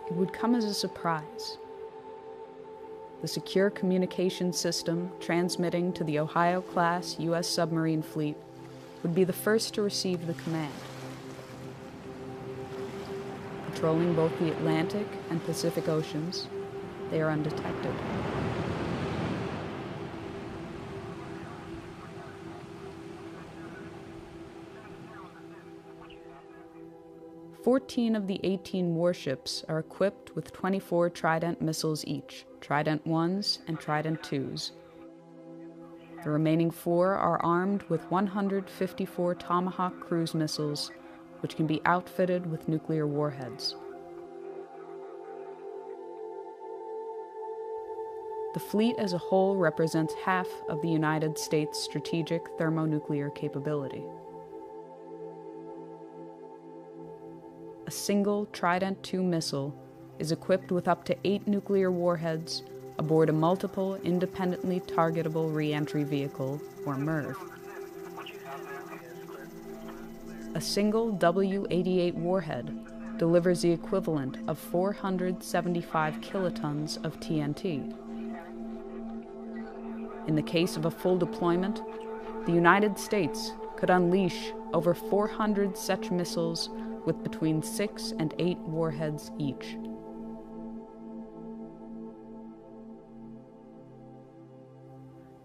it would come as a surprise. The secure communication system transmitting to the Ohio-class U.S. submarine fleet would be the first to receive the command. Patrolling both the Atlantic and Pacific Oceans, they are undetected. "14 of the 18 warships are equipped with 24 Trident missiles each, Trident 1s and Trident 2s. The remaining 4 are armed with 154 Tomahawk cruise missiles, which can be outfitted with nuclear warheads. The fleet as a whole represents half of the United States' strategic thermonuclear capability. A single Trident II missile is equipped with up to 8 nuclear warheads aboard a multiple independently targetable re-entry vehicle, or MIRV. A single W-88 warhead delivers the equivalent of 475 kilotons of TNT. In the case of a full deployment, the United States could unleash over 400 such missiles with between 6 and 8 warheads each.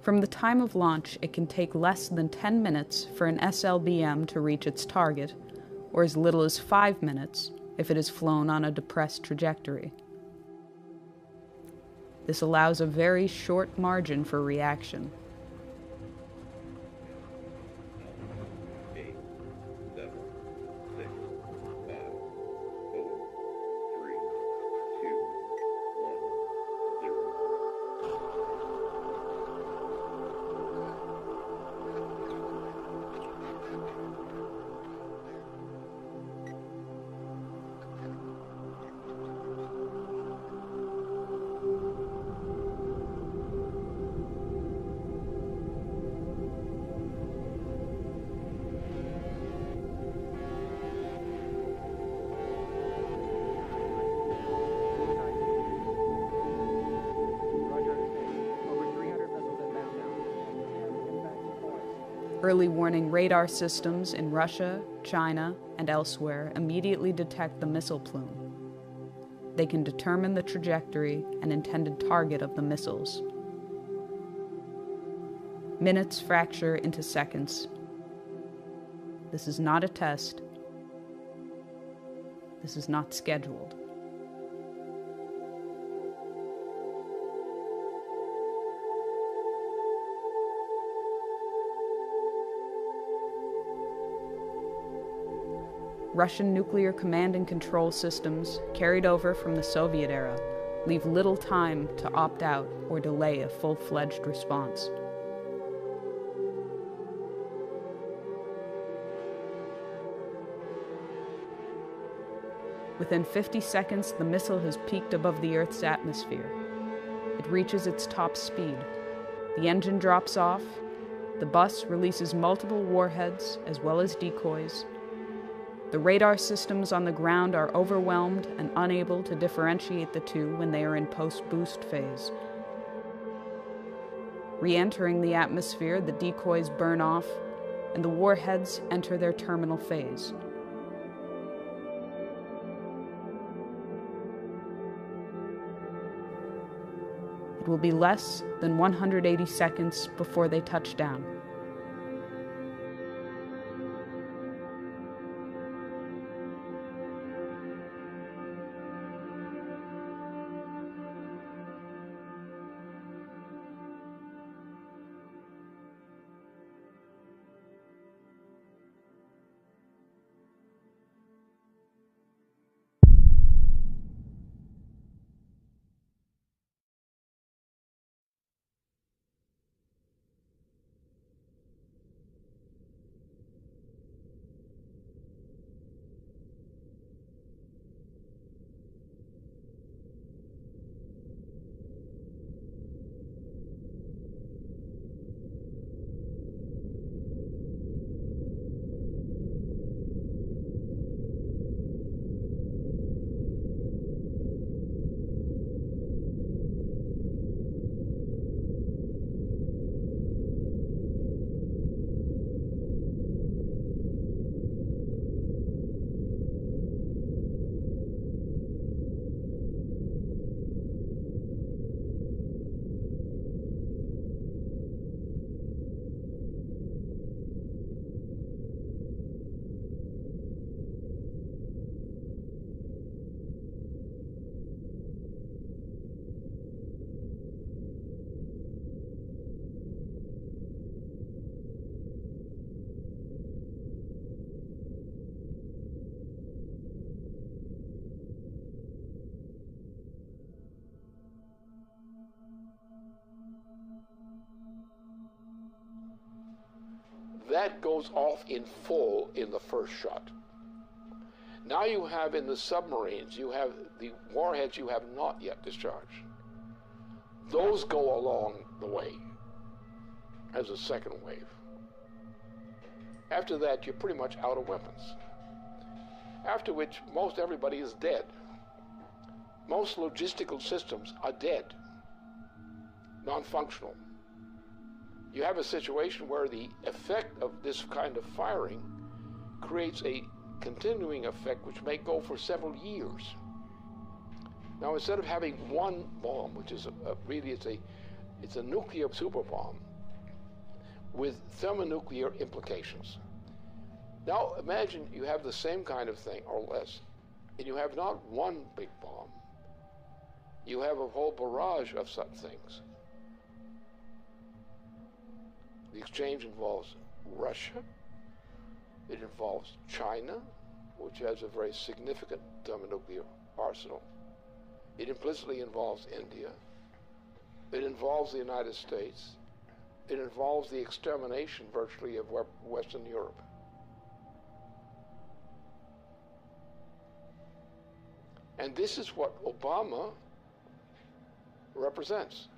From the time of launch, it can take less than 10 minutes for an SLBM to reach its target, or as little as 5 minutes if it is flown on a depressed trajectory. This allows a very short margin for reaction. Early warning radar systems in Russia, China, and elsewhere immediately detect the missile plume. They can determine the trajectory and intended target of the missiles. Minutes fracture into seconds. This is not a test. This is not scheduled. Russian nuclear command and control systems, carried over from the Soviet era, leave little time to opt out or delay a full-fledged response. Within 50 seconds, the missile has peaked above the Earth's atmosphere. It reaches its top speed. The engine drops off. The bus releases multiple warheads as well as decoys. The radar systems on the ground are overwhelmed and unable to differentiate the two when they are in post-boost phase. Re-entering the atmosphere, the decoys burn off, and the warheads enter their terminal phase. It will be less than 180 seconds before they touch down. that goes off in full in the first shot. Now you have in the submarines, you have the warheads you have not yet discharged. Those go along the way as a second wave. After that, you're pretty much out of weapons. After which, most everybody is dead. Most logistical systems are dead, non-functional. You have a situation where the effect of this kind of firing creates a continuing effect which may go for several years. Now, instead of having one bomb, which is really it's a nuclear super bomb with thermonuclear implications. Now, imagine you have the same kind of thing or less, and you have not one big bomb. You have a whole barrage of such things. The exchange involves Russia. It involves China, which has a very significant thermonuclear arsenal. It implicitly involves India. It involves the United States. It involves the extermination virtually of Western Europe. And this is what Obama represents.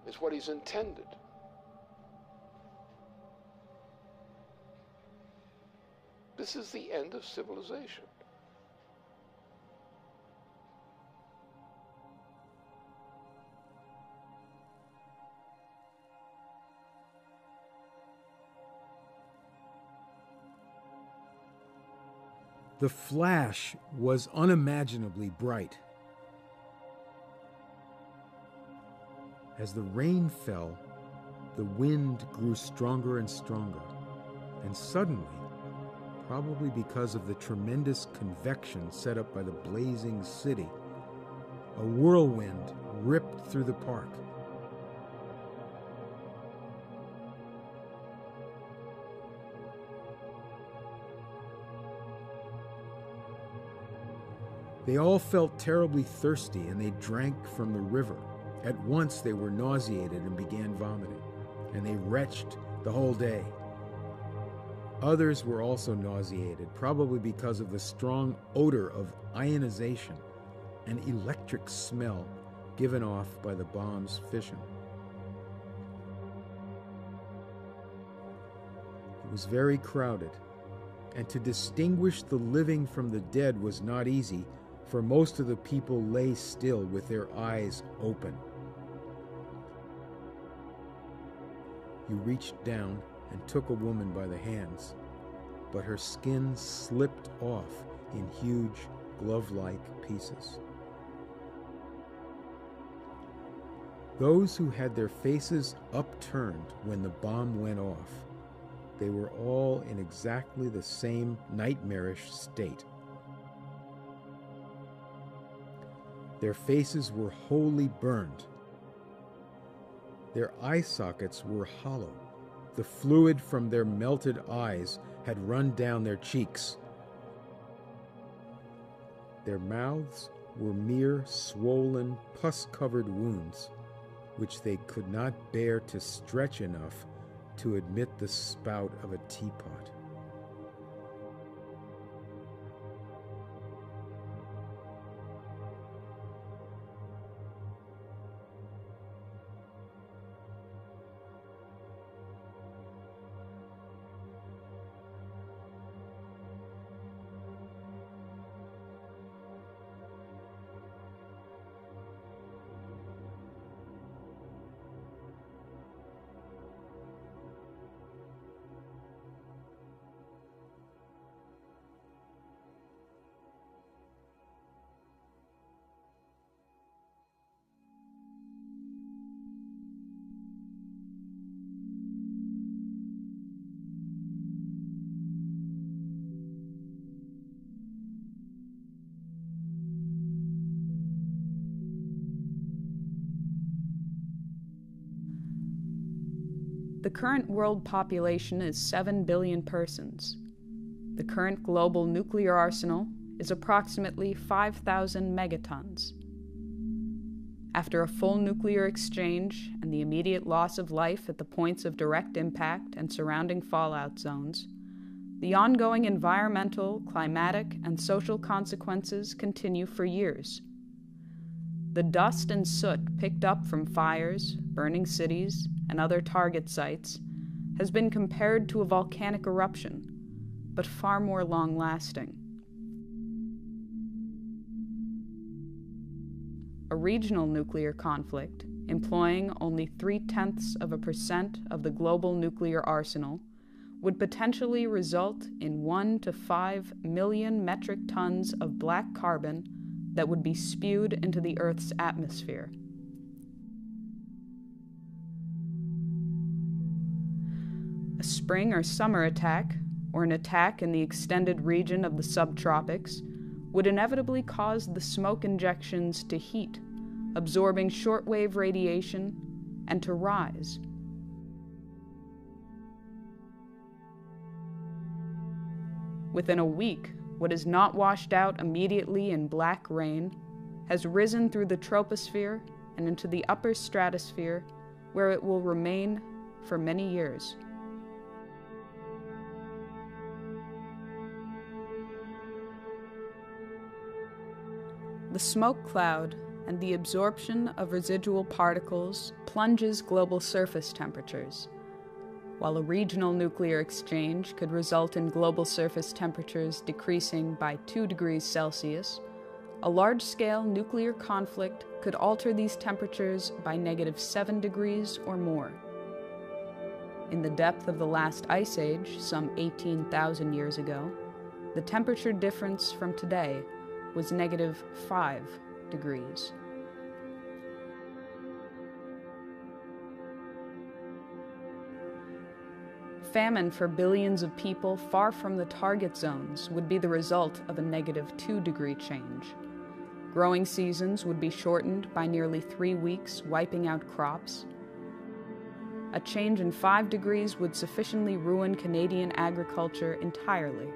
It's what he's intended. This is the end of civilization. The flash was unimaginably bright. As the rain fell, the wind grew stronger and stronger, and suddenly, probably because of the tremendous convection set up by the blazing city, a whirlwind ripped through the park. They all felt terribly thirsty, and they drank from the river. At once they were nauseated and began vomiting, and they retched the whole day. Others were also nauseated, probably because of the strong odor of ionization and electric smell given off by the bomb's fission. It was very crowded, and to distinguish the living from the dead was not easy, for most of the people lay still with their eyes open. You reached down and took a woman by the hands, but her skin slipped off in huge glove-like pieces. Those who had their faces upturned when the bomb went off, they were all in exactly the same nightmarish state. Their faces were wholly burned. Their eye sockets were hollow. The fluid from their melted eyes had run down their cheeks. Their mouths were mere swollen, pus-covered wounds, which they could not bear to stretch enough to admit the spout of a teapot. The current world population is 7 billion persons. The current global nuclear arsenal is approximately 5,000 megatons. After a full nuclear exchange and the immediate loss of life at the points of direct impact and surrounding fallout zones, the ongoing environmental, climatic, and social consequences continue for years. The dust and soot picked up from fires, burning cities, and other target sites has been compared to a volcanic eruption, but far more long-lasting. A regional nuclear conflict, employing only 0.3% of the global nuclear arsenal, would potentially result in 1 to 5 million metric tons of black carbon that would be spewed into the Earth's atmosphere. A spring or summer attack, or an attack in the extended region of the subtropics, would inevitably cause the smoke injections to heat, absorbing shortwave radiation, and to rise. Within a week, what is not washed out immediately in black rain has risen through the troposphere and into the upper stratosphere, where it will remain for many years. The smoke cloud and the absorption of residual particles plunges global surface temperatures. While a regional nuclear exchange could result in global surface temperatures decreasing by 2 degrees Celsius, a large-scale nuclear conflict could alter these temperatures by -7 degrees or more. In the depth of the last ice age, some 18,000 years ago, the temperature difference from today was -5 degrees. Famine for billions of people far from the target zones would be the result of a -2 degree change. Growing seasons would be shortened by nearly 3 weeks, wiping out crops. A change in 5 degrees would sufficiently ruin Canadian agriculture entirely.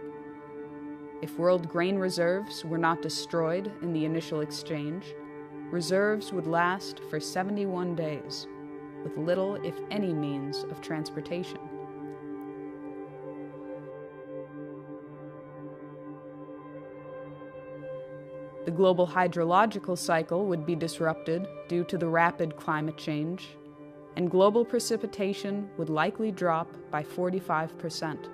If world grain reserves were not destroyed in the initial exchange, reserves would last for 71 days, with little, if any, means of transportation. The global hydrological cycle would be disrupted due to the rapid climate change, and global precipitation would likely drop by 45%.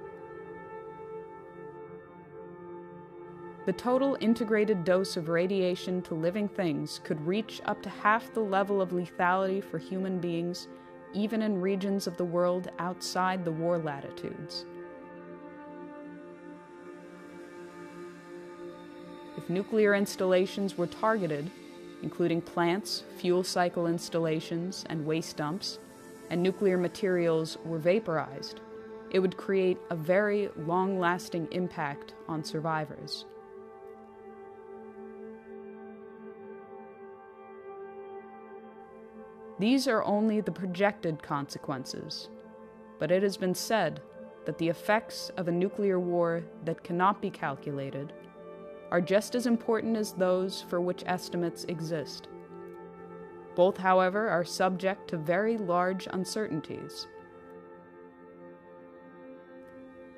The total integrated dose of radiation to living things could reach up to half the level of lethality for human beings, even in regions of the world outside the war latitudes. If nuclear installations were targeted, including plants, fuel cycle installations, and waste dumps, and nuclear materials were vaporized, it would create a very long-lasting impact on survivors. These are only the projected consequences, but it has been said that the effects of a nuclear war that cannot be calculated are just as important as those for which estimates exist. Both, however, are subject to very large uncertainties.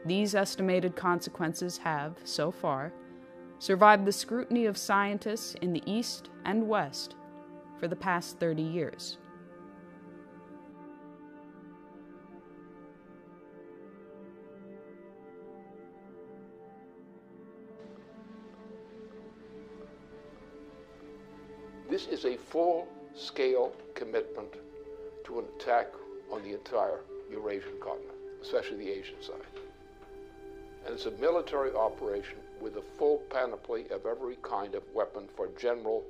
These estimated consequences have, so far, survived the scrutiny of scientists in the East and West for the past 30 years. This is a full-scale commitment to an attack on the entire Eurasian continent, especially the Asian side. And it's a military operation with a full panoply of every kind of weapon for general,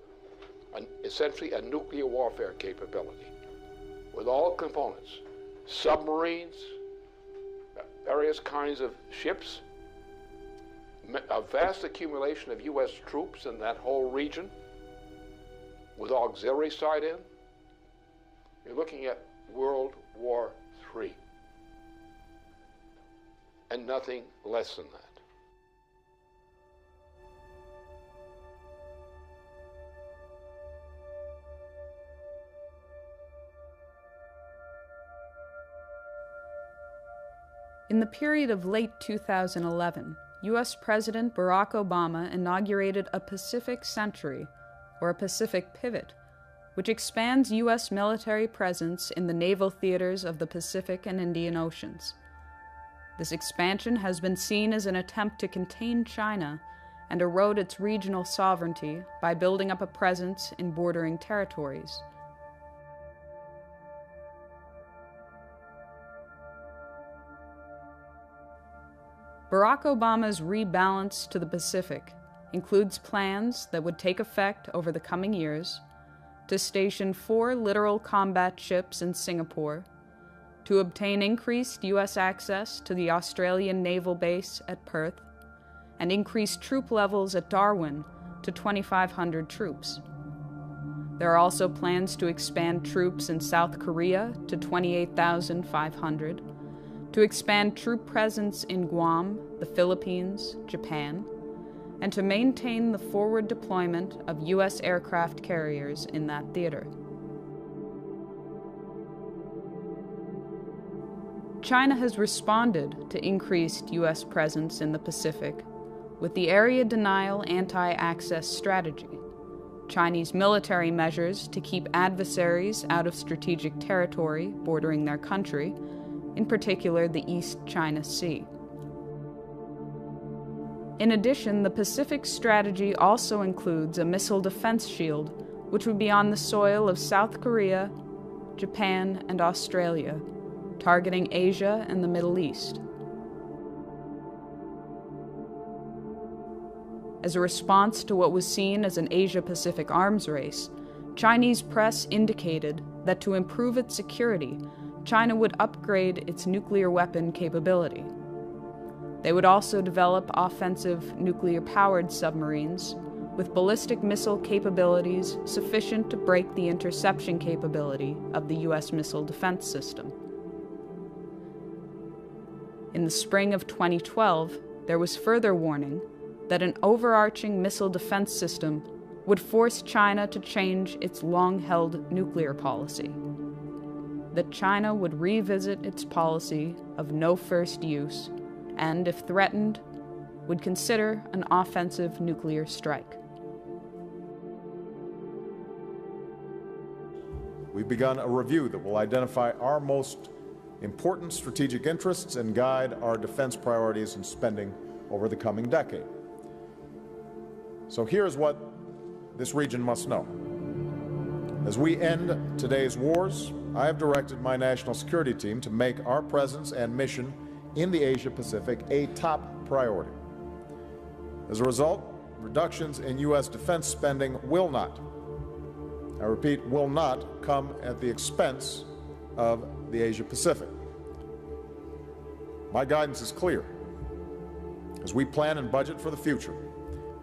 essentially a nuclear warfare capability, with all components, submarines, various kinds of ships, a vast accumulation of U.S. troops in that whole region, with auxiliary side in. You're looking at World War III, and nothing less than that. In the period of late 2011, U.S. President Barack Obama inaugurated a Pacific Century, or a Pacific Pivot, which expands U.S. military presence in the naval theaters of the Pacific and Indian Oceans. This expansion has been seen as an attempt to contain China and erode its regional sovereignty by building up a presence in bordering territories. Barack Obama's rebalance to the Pacific includes plans that would take effect over the coming years to station 4 littoral combat ships in Singapore, to obtain increased U.S. access to the Australian naval base at Perth, and increase troop levels at Darwin to 2,500 troops. There are also plans to expand troops in South Korea to 28,500, to expand troop presence in Guam, the Philippines, Japan, and to maintain the forward deployment of U.S. aircraft carriers in that theater. China has responded to increased U.S. presence in the Pacific with the Area Denial Anti-Access Strategy, Chinese military measures to keep adversaries out of strategic territory bordering their country, in particular the East China Sea. In addition, the Pacific Strategy also includes a missile defense shield, which would be on the soil of South Korea, Japan, and Australia, targeting Asia and the Middle East. As a response to what was seen as an Asia-Pacific arms race, Chinese press indicated that to improve its security, China would upgrade its nuclear weapon capability. They would also develop offensive nuclear-powered submarines with ballistic missile capabilities sufficient to break the interception capability of the U.S. missile defense system. In the spring of 2012, there was further warning that an overarching missile defense system would force China to change its long-held nuclear policy, that China would revisit its policy of no first use and, if threatened, would consider an offensive nuclear strike. We've begun a review that will identify our most important strategic interests and guide our defense priorities and spending over the coming decade. So here's what this region must know. As we end today's wars, I have directed my national security team to make our presence and mission in the Asia-Pacific a top priority. As a result, reductions in U.S. defense spending will not, I repeat, will not come at the expense of the Asia-Pacific. My guidance is clear. As we plan and budget for the future,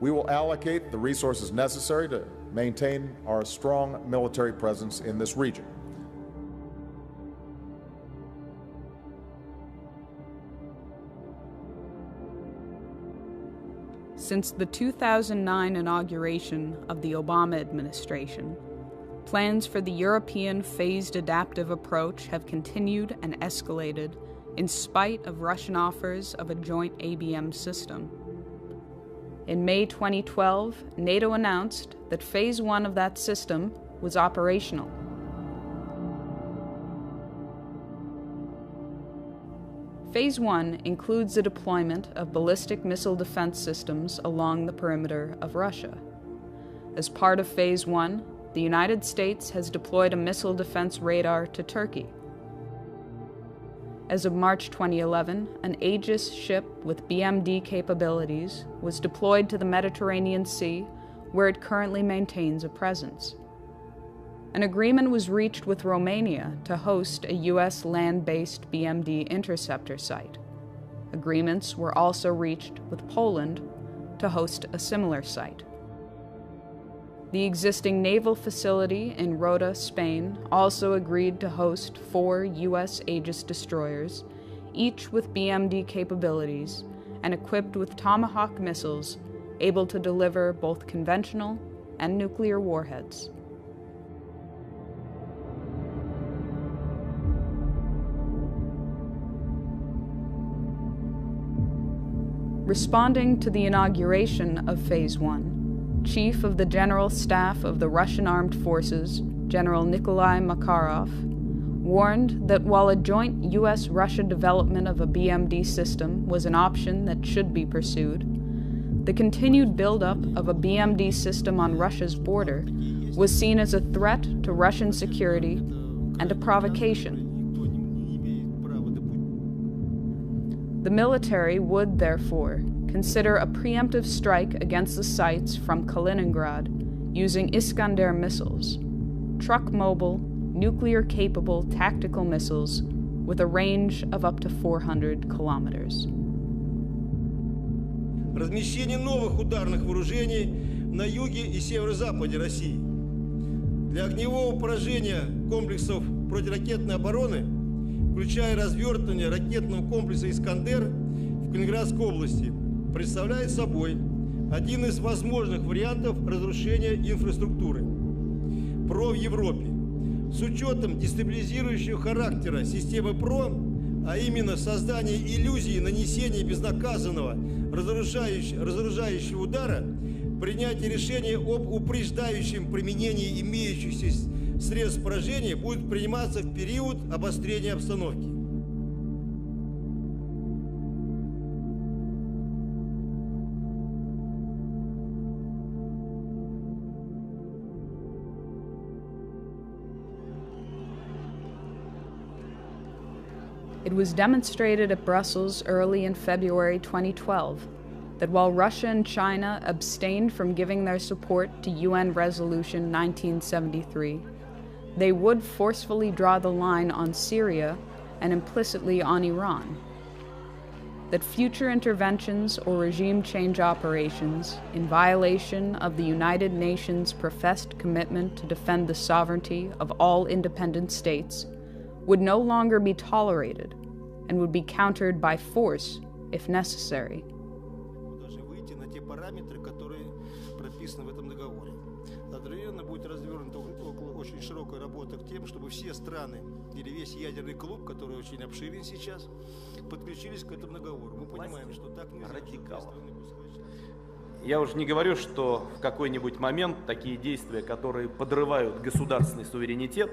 we will allocate the resources necessary to maintain our strong military presence in this region. Since the 2009 inauguration of the Obama administration, plans for the European phased adaptive approach have continued and escalated in spite of Russian offers of a joint ABM system. In May 2012, NATO announced that Phase 1 of that system was operational. Phase 1 includes the deployment of ballistic missile defense systems along the perimeter of Russia. As part of Phase 1, the United States has deployed a missile defense radar to Turkey. As of March 2011, an Aegis ship with BMD capabilities was deployed to the Mediterranean Sea, where it currently maintains a presence. An agreement was reached with Romania to host a U.S. land-based BMD interceptor site. Agreements were also reached with Poland to host a similar site. The existing naval facility in Rota, Spain, also agreed to host 4 U.S. Aegis destroyers, each with BMD capabilities and equipped with Tomahawk missiles able to deliver both conventional and nuclear warheads. Responding to the inauguration of Phase 1, Chief of the General Staff of the Russian Armed Forces, General Nikolai Makarov, warned that while a joint U.S.-Russia development of a BMD system was an option that should be pursued, the continued buildup of a BMD system on Russia's border was seen as a threat to Russian security and a provocation. The military would, therefore, consider a preemptive strike against the sites from Kaliningrad using Iskander missiles, truck-mobile, nuclear-capable tactical missiles with a range of up to 400 kilometers. Размещение новых ударных вооружений на юге и северо-западе России. Для огневого поражения комплексов противоракетной обороны, включая развертывание ракетного комплекса «Искандер» в Калининградской области, представляет собой один из возможных вариантов разрушения инфраструктуры ПРО в Европе. С учетом дестабилизирующего характера системы ПРО, а именно создание иллюзии нанесения безнаказанного разоружающего удара, принятие решения об упреждающем применении имеющихся средств поражения будет приниматься в период обострения обстановки. It was demonstrated at Brussels early in February 2012 that while Russia and China abstained from giving their support to UN Resolution 1973, they would forcefully draw the line on Syria and implicitly on Iran. That future interventions or regime change operations in violation of the United Nations' professed commitment to defend the sovereignty of all independent states would no longer be tolerated and would be countered by force if necessary. Одновременно будет развернута очень широкая работа к тем, чтобы все страны или весь ядерный клуб, который очень обширен сейчас, подключились к этому договору. Мы понимаем, что так нельзя. Я уже не говорю, что в какой-нибудь момент такие действия, которые подрывают государственный суверенитет,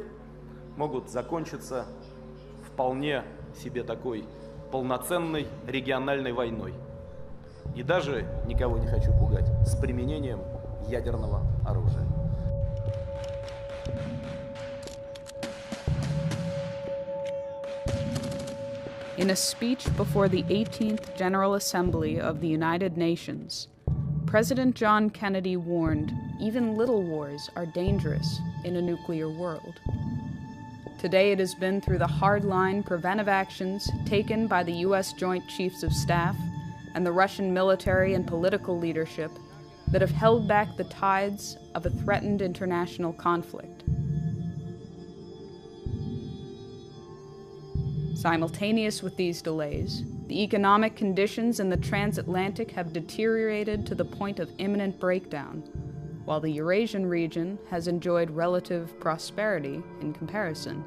могут закончиться вполне себе такой полноценной региональной войной. И даже, никого не хочу пугать, с применением ядерного оружия. In a speech before the 18th General Assembly of the United Nations, President John Kennedy warned even little wars are dangerous in a nuclear world. Today it has been through the hardline preventive actions taken by the U.S. Joint Chiefs of Staff and the Russian military and political leadership that have held back the tides of a threatened international conflict. Simultaneous with these delays, the economic conditions in the transatlantic have deteriorated to the point of imminent breakdown, while the Eurasian region has enjoyed relative prosperity in comparison.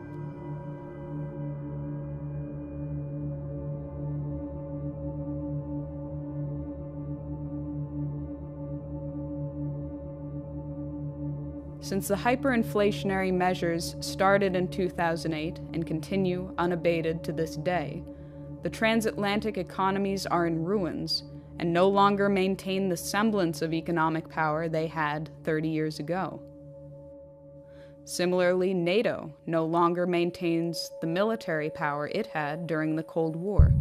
Since the hyperinflationary measures started in 2008 and continue unabated to this day, the transatlantic economies are in ruins and no longer maintain the semblance of economic power they had 30 years ago. Similarly, NATO no longer maintains the military power it had during the Cold War.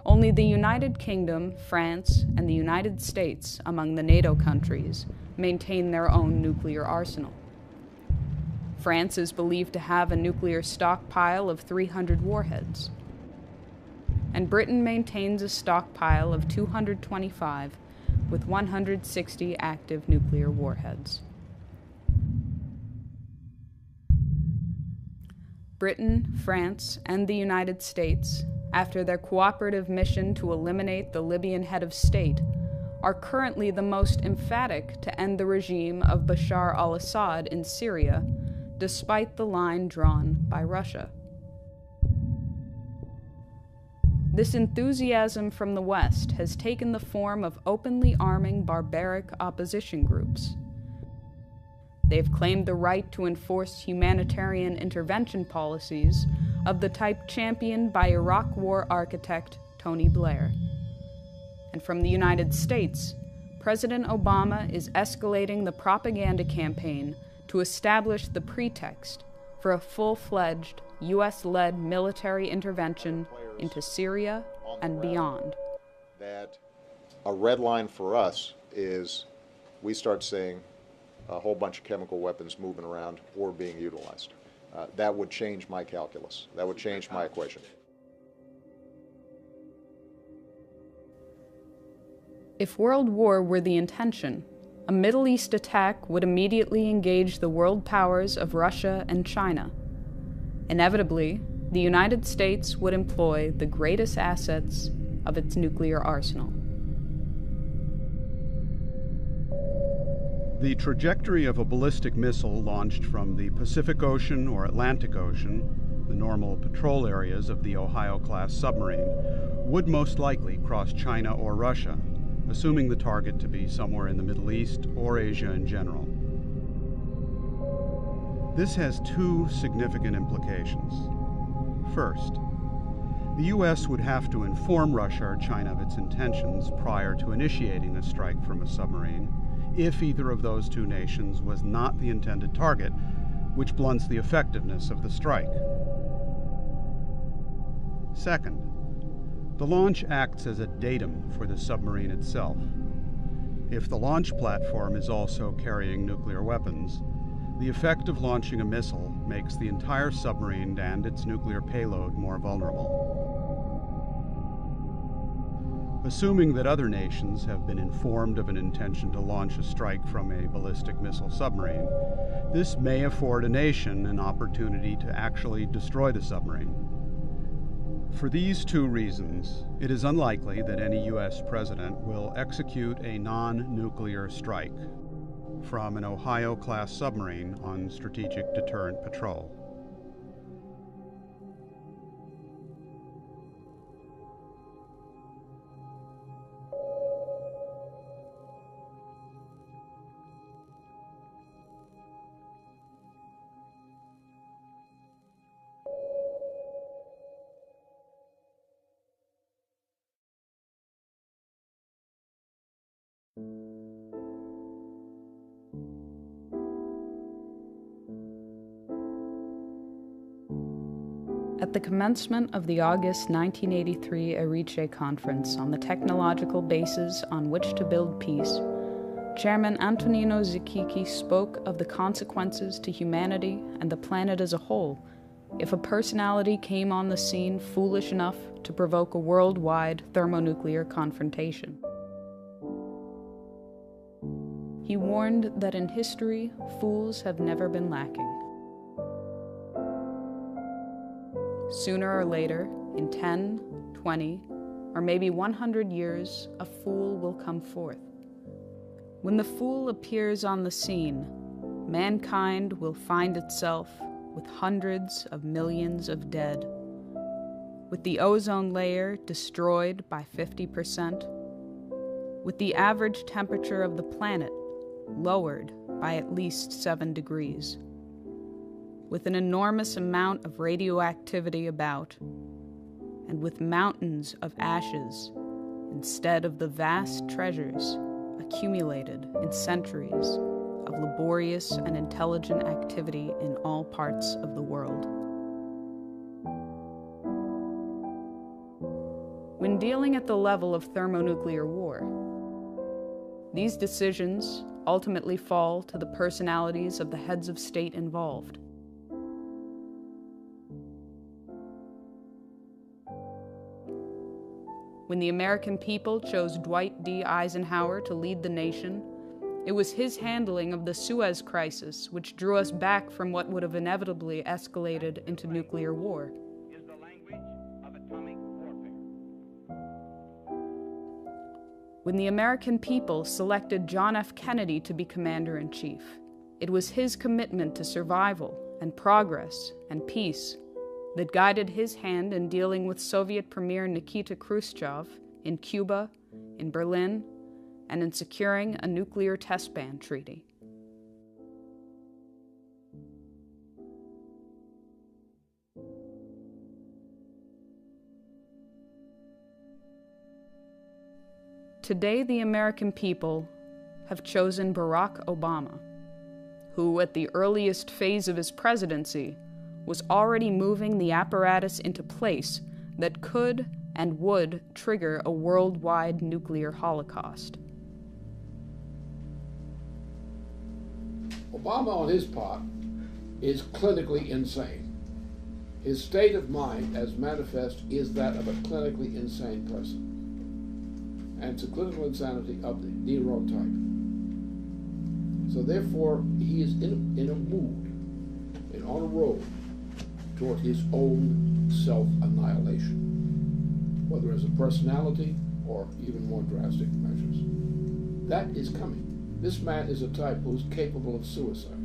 Only the United Kingdom, France, and the United States, among the NATO countries, maintain their own nuclear arsenal. France is believed to have a nuclear stockpile of 300 warheads, and Britain maintains a stockpile of 225 with 160 active nuclear warheads. Britain, France, and the United States, after their cooperative mission to eliminate the Libyan head of state, are currently the most emphatic to end the regime of Bashar al-Assad in Syria, despite the line drawn by Russia. This enthusiasm from the West has taken the form of openly arming barbaric opposition groups. They've claimed the right to enforce humanitarian intervention policies of the type championed by Iraq War architect Tony Blair. And from the United States, President Obama is escalating the propaganda campaign to establish the pretext for a full-fledged U.S.-led military intervention into Syria and beyond. That a red line for us is we start seeing a whole bunch of chemical weapons moving around or being utilized. That would change my calculus. That would change my equation. If world war were the intention, a Middle East attack would immediately engage the world powers of Russia and China. Inevitably, the United States would employ the greatest assets of its nuclear arsenal. The trajectory of a ballistic missile launched from the Pacific Ocean or Atlantic Ocean, the normal patrol areas of the Ohio-class submarine, would most likely cross China or Russia, assuming the target to be somewhere in the Middle East or Asia in general. This has two significant implications. First, the U.S. would have to inform Russia or China of its intentions prior to initiating a strike from a submarine, if either of those two nations was not the intended target, which blunts the effectiveness of the strike. Second, the launch acts as a datum for the submarine itself. If the launch platform is also carrying nuclear weapons, the effect of launching a missile makes the entire submarine and its nuclear payload more vulnerable. Assuming that other nations have been informed of an intention to launch a strike from a ballistic missile submarine, this may afford a nation an opportunity to actually destroy the submarine. For these two reasons, it is unlikely that any U.S. president will execute a non-nuclear strike from an Ohio-class submarine on strategic deterrent patrol. At the commencement of the August 1983 Erice Conference on the technological basis on which to build peace, Chairman Antonino Zikiki spoke of the consequences to humanity and the planet as a whole if a personality came on the scene foolish enough to provoke a worldwide thermonuclear confrontation. He warned that in history, fools have never been lacking. Sooner or later, in 10, 20, or maybe 100 years, a fool will come forth. When the fool appears on the scene, mankind will find itself with hundreds of millions of dead, with the ozone layer destroyed by 50%, with the average temperature of the planet lowered by at least 7 degrees. With an enormous amount of radioactivity about, and with mountains of ashes instead of the vast treasures accumulated in centuries of laborious and intelligent activity in all parts of the world. When dealing at the level of thermonuclear war, these decisions ultimately fall to the personalities of the heads of state involved. When the American people chose Dwight D. Eisenhower to lead the nation, it was his handling of the Suez Crisis which drew us back from what would have inevitably escalated into nuclear war. When the American people selected John F. Kennedy to be commander-in-chief, it was his commitment to survival and progress and peace that guided his hand in dealing with Soviet Premier Nikita Khrushchev in Cuba, in Berlin, and in securing a nuclear test ban treaty. Today, the American people have chosen Barack Obama, who, at the earliest phase of his presidency, was already moving the apparatus into place that could and would trigger a worldwide nuclear holocaust. Obama, on his part, is clinically insane. His state of mind, as manifest, is that of a clinically insane person. And it's a clinical insanity of the Nero type. So therefore, he is in a mood and on a road toward his own self-annihilation, whether as a personality or even more drastic measures. That is coming. This man is a type who's capable of suicide.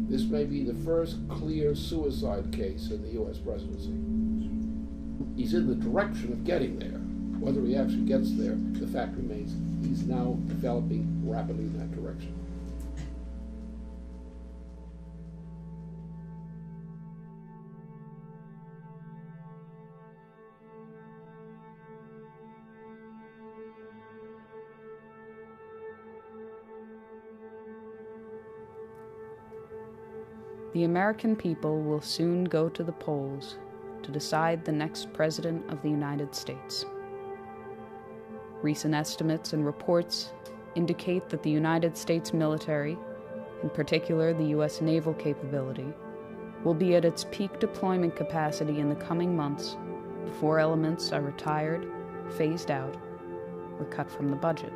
This may be the first clear suicide case in the U.S. presidency. He's in the direction of getting there. Whether he actually gets there, the fact remains he's now developing rapidly in that direction. The American people will soon go to the polls to decide the next President of the United States. Recent estimates and reports indicate that the United States military, in particular the U.S. naval capability, will be at its peak deployment capacity in the coming months before elements are retired, phased out, or cut from the budget.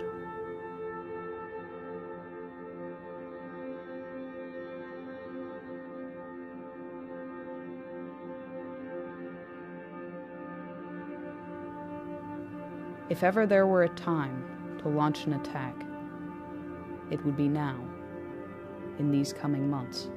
If ever there were a time to launch an attack, it would be now, in these coming months.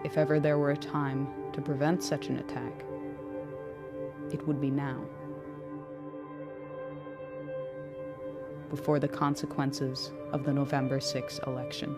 If ever there were a time to prevent such an attack, it would be now, before the consequences of the November 6 election.